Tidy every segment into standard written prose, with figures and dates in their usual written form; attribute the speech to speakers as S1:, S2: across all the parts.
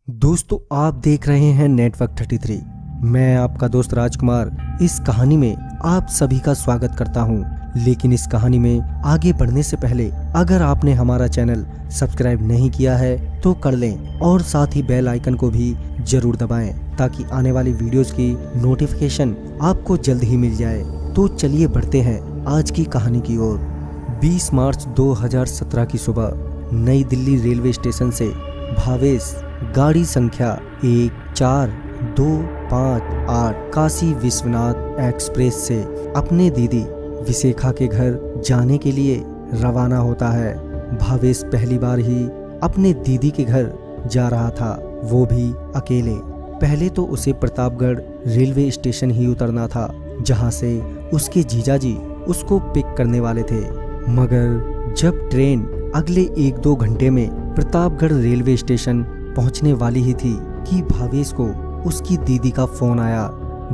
S1: दोस्तों, आप देख रहे हैं नेटवर्क 33। मैं आपका दोस्त राजकुमार इस कहानी में आप सभी का स्वागत करता हूं। लेकिन इस कहानी में आगे बढ़ने से पहले अगर आपने हमारा चैनल सब्सक्राइब नहीं किया है तो कर लें और साथ ही बेल आइकन को भी जरूर दबाएं ताकि आने वाली वीडियोस की नोटिफिकेशन आपको जल्द ही मिल जाए। तो चलिए बढ़ते हैं आज की कहानी की ओर। 20 मार्च 2017 की सुबह नई दिल्ली रेलवे स्टेशन से भावेश गाड़ी संख्या 14258 काशी विश्वनाथ एक्सप्रेस से अपने दीदी विशेखा के घर जाने के लिए रवाना होता है। भावेश पहली बार ही अपने दीदी के घर जा रहा था, वो भी अकेले। पहले तो उसे प्रतापगढ़ रेलवे स्टेशन ही उतरना था, जहां से उसके जीजाजी उसको पिक करने वाले थे। मगर जब ट्रेन अगले 1-2 घंटे में प्रतापगढ़ रेलवे स्टेशन पहुंचने वाली ही थी कि भावेश को उसकी दीदी का फोन आया।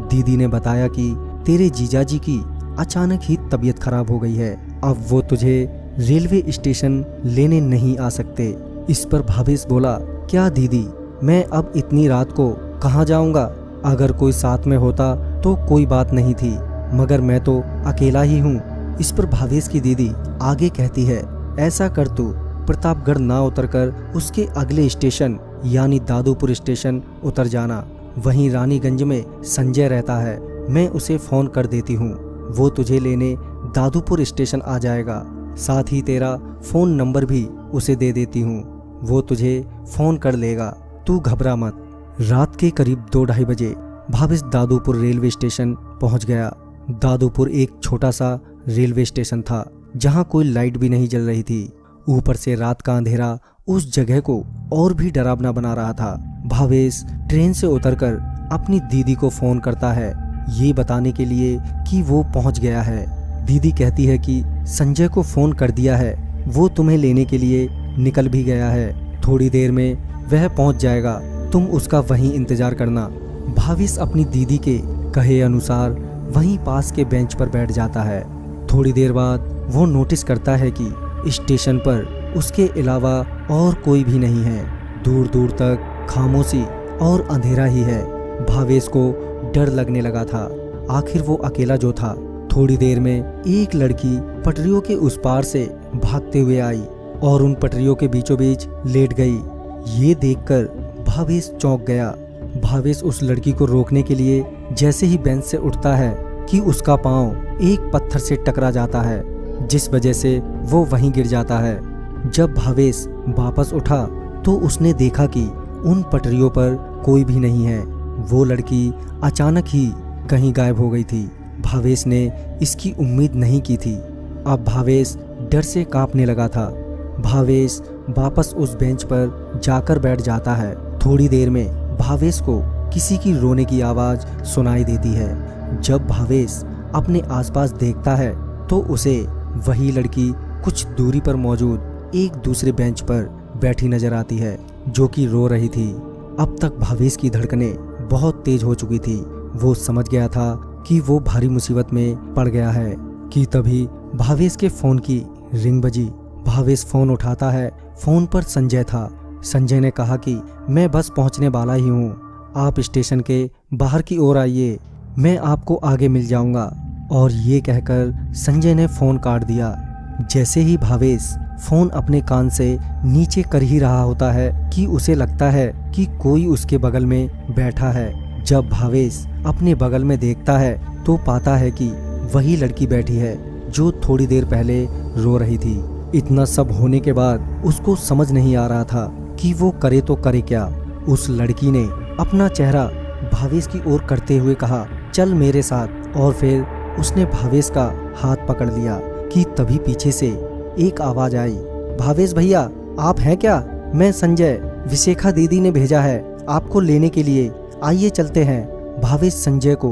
S1: दीदी ने बताया कि तेरे जीजाजी की अचानक ही तबीयत खराब हो गई है, अब वो तुझे रेलवे स्टेशन लेने नहीं आ सकते। इस पर भावेश बोला, क्या दीदी, मैं अब इतनी रात को कहाँ जाऊंगा? अगर कोई साथ में होता तो कोई बात नहीं थी, मगर मैं तो अकेला ही हूँ। इस पर भावेश की दीदी आगे कहती है, ऐसा कर तू प्रतापगढ़ ना उतरकर उसके अगले स्टेशन यानी दादूपुर स्टेशन उतर जाना। वहीं रानीगंज में संजय रहता है, मैं उसे फोन कर देती हूँ, वो तुझे लेने दादूपुर स्टेशन आ जाएगा। साथ ही तेरा फोन नंबर भी उसे दे देती हूँ, वो तुझे फोन कर लेगा, तू घबरा मत। रात के करीब 2-2:30 बजे भावेश दादूपुर रेलवे स्टेशन पहुँच गया। दादूपुर एक छोटा सा रेलवे स्टेशन था जहाँ कोई लाइट भी नहीं जल रही थी। ऊपर से रात का अंधेरा उस जगह को और भी डरावना बना रहा था। भावेश ट्रेन से उतरकर अपनी दीदी को फोन करता है, ये बताने के लिए कि वो पहुंच गया है। दीदी कहती है कि संजय को फोन कर दिया है, वो तुम्हें लेने के लिए निकल भी गया है, थोड़ी देर में वह पहुंच जाएगा, तुम उसका वहीं इंतजार करना। भावेश अपनी दीदी के कहे अनुसार वहीं पास के बेंच पर बैठ जाता है। थोड़ी देर बाद वो नोटिस करता है कि स्टेशन पर उसके अलावा और कोई भी नहीं है। दूर दूर तक खामोशी और अंधेरा ही है। भावेश को डर लगने लगा था, आखिर वो अकेला जो था। थोड़ी देर में एक लड़की पटरियों के उस पार से भागते हुए आई और उन पटरियों के बीचों बीच लेट गई। ये देखकर भावेश चौंक गया। भावेश उस लड़की को रोकने के लिए जैसे ही बेंच से उठता है कि उसका पांव एक पत्थर से टकरा जाता है, जिस वजह से वो वहीं गिर जाता है। जब भावेश वापस उठा तो उसने देखा कि उन पटरियों पर कोई भी नहीं है। वो लड़की अचानक ही कहीं गायब हो गई थी। भावेश ने इसकी उम्मीद नहीं की थी। अब भावेश डर से कांपने लगा था। भावेश वापस उस बेंच पर जाकर बैठ जाता है। थोड़ी देर में भावेश को किसी की रोने की आवाज सुनाई देती है। जब भावेश अपने आसपास देखता है तो उसे वही लड़की कुछ दूरी पर मौजूद एक दूसरे बेंच पर बैठी नजर आती है, जो कि रो रही थी। अब तक भावेश की धड़कनें बहुत तेज हो चुकी थी। वो समझ गया था कि वो भारी मुसीबत में पड़ गया है कि तभी भावेश के फोन की रिंग बजी। भावेश फोन उठाता है। फोन पर संजय था। संजय ने कहा कि मैं बस पहुंचने वाला ही हूँ, आप स्टेशन के बाहर की ओर आइए, मैं आपको आगे मिल जाऊंगा। और ये कहकर संजय ने फोन काट दिया। जैसे ही भावेश फोन अपने कान से नीचे कर ही रहा होता है कि उसे लगता है कि कोई उसके बगल में बैठा है। जब भावेश अपने बगल में देखता है तो पाता है कि वही लड़की बैठी है जो थोड़ी देर पहले रो रही थी। इतना सब होने के बाद उसको समझ नहीं आ रहा था कि वो करे तो करे क्या। उस लड़की ने अपना चेहरा भावेश की ओर करते हुए कहा, चल मेरे साथ। और फिर उसने भावेश का हाथ पकड़ लिया कि तभी पीछे से एक आवाज आई, भावेश भैया आप हैं क्या? मैं संजय, विशेखा दीदी ने भेजा है आपको लेने के लिए, आइए चलते हैं। भावेश संजय को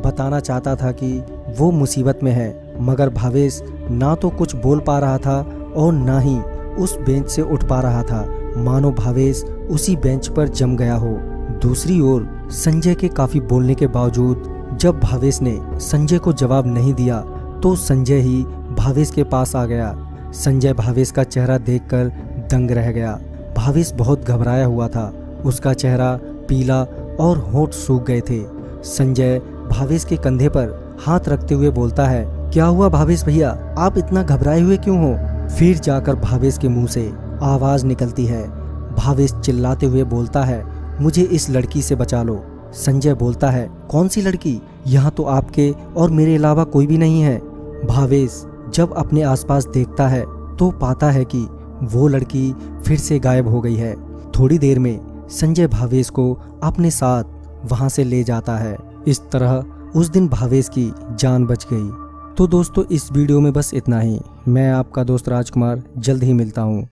S1: बताना चाहता था कि वो मुसीबत में है, मगर भावेश ना तो कुछ बोल पा रहा था और ना ही उस बेंच से उठ पा रहा था, मानो भावेश उसी बेंच पर जम गया हो। दूसरी ओर संजय के काफी बोलने के बावजूद जब भावेश ने संजय को जवाब नहीं दिया तो संजय ही भावेश के पास आ गया। संजय भावेश का चेहरा देखकर दंग रह गया। भावेश बहुत घबराया हुआ था। उसका चेहरा पीला और होंठ सूख गए थे। संजय भावेश के कंधे पर हाथ रखते हुए बोलता है, क्या हुआ भावेश भैया, आप इतना घबराए हुए क्यों हो? फिर जाकर भावेश के मुंह से आवाज निकलती है। भावेश चिल्लाते हुए बोलता है, मुझे इस लड़की से बचा लो। संजय बोलता है, कौन सी लड़की? यहाँ तो आपके और मेरे अलावा कोई भी नहीं है। भावेश जब अपने आसपास देखता है तो पाता है कि वो लड़की फिर से गायब हो गई है। थोड़ी देर में संजय भावेश को अपने साथ वहां से ले जाता है। इस तरह उस दिन भावेश की जान बच गई। तो दोस्तों, इस वीडियो में बस इतना ही। मैं आपका दोस्त राजकुमार जल्द ही मिलता हूँ।